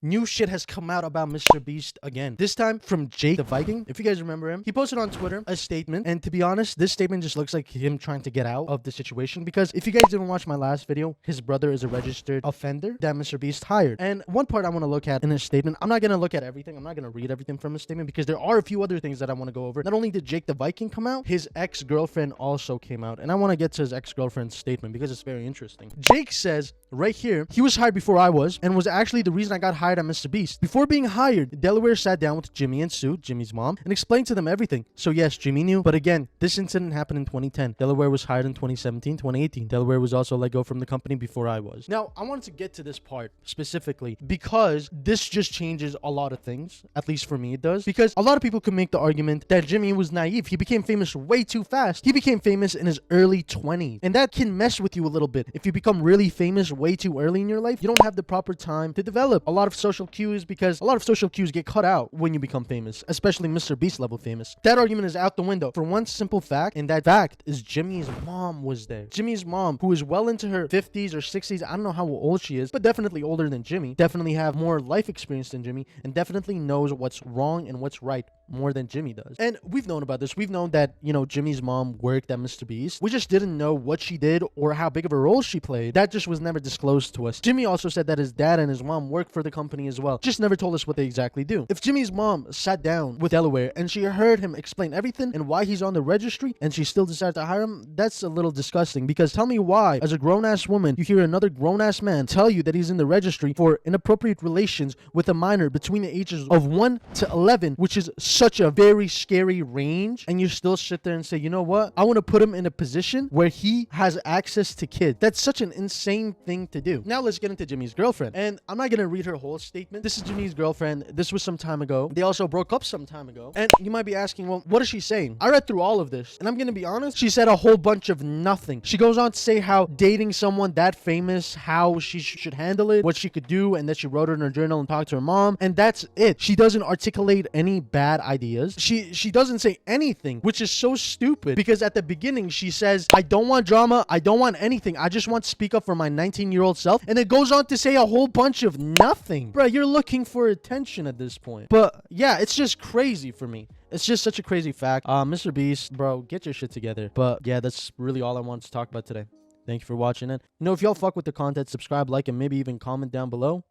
New shit has come out about MrBeast again. This time from Jake the Viking. If you guys remember him, he posted on Twitter a statement. And to be honest, this statement just looks like him trying to get out of the situation. Because if you guys didn't watch my last video, his brother is a registered offender that MrBeast hired. And one part I want to look at in his statement, I'm not going to look at everything. I'm not going to read everything from his statement because there are a few other things that I want to go over. Not only did Jake the Viking come out, his ex-girlfriend also came out. And I want to get to his ex-girlfriend's statement because it's very interesting. Jake says right here, he was hired before I was and was actually the reason I got hired at MrBeast. Before being hired, Delaware sat down with Jimmy and Sue, Jimmy's mom, and explained to them everything. So yes, Jimmy knew, but again, this incident happened in 2010. Delaware was hired in 2017, 2018. Delaware was also let go from the company before I was. Now, I wanted to get to this part specifically because this just changes a lot of things, at least for me it does, because a lot of people could make the argument that Jimmy was naive. He became famous way too fast. He became famous in his early 20s, and that can mess with you a little bit. If you become really famous way too early in your life, you don't have the proper time to develop a lot of social cues because a lot of social cues get cut out when you become famous, especially MrBeast level famous. That argument is out the window for one simple fact, and that fact is Jimmy's mom was there. Jimmy's mom, who is well into her 50s or 60s, I don't know how old she is, but definitely older than Jimmy, definitely have more life experience than Jimmy, and definitely knows what's wrong and what's right more than Jimmy does. And we've known about this. We've known that, you know, Jimmy's mom worked at MrBeast. We just didn't know what she did or how big of a role she played. That just was never disclosed to us. Jimmy also said that his dad and his mom work for the company as well. Just never told us what they exactly do. If Jimmy's mom sat down with Delaware and she heard him explain everything and why he's on the registry and she still decided to hire him, that's a little disgusting, because tell me why, as a grown-ass woman, you hear another grown-ass man tell you that he's in the registry for inappropriate relations with a minor between the ages of 1 to 11, which is such a very scary range, and you still sit there and say, you know what, I want to put him in a position where he has access to kids. That's such an insane thing to do. Now let's get into Jimmy's girlfriend, and I'm not gonna read her whole statement. This is Jimmy's girlfriend. This was some time ago. They also broke up some time ago, and you might be asking, well, what is she saying? I read through all of this, and I'm gonna be honest, she said a whole bunch of nothing. She goes on to say how dating someone that famous, how she should handle it, what she could do, and that she wrote it in her journal and talked to her mom, and that's it. She doesn't articulate any bad ideas. She doesn't say anything, which is so stupid, because at the beginning she says, I don't want drama, I don't want anything, I just want to speak up for my 19-year-old self, and it goes on to say a whole bunch of nothing. Bro, you're looking for attention at this point. But yeah, it's just crazy for me. It's just such a crazy fact. MrBeast, bro, get your shit together. But yeah, that's really all I wanted to talk about today. Thank you for watching it. You know, if y'all fuck with the content, subscribe, like, and maybe even comment down below.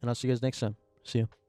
And I'll see you guys next time. See you.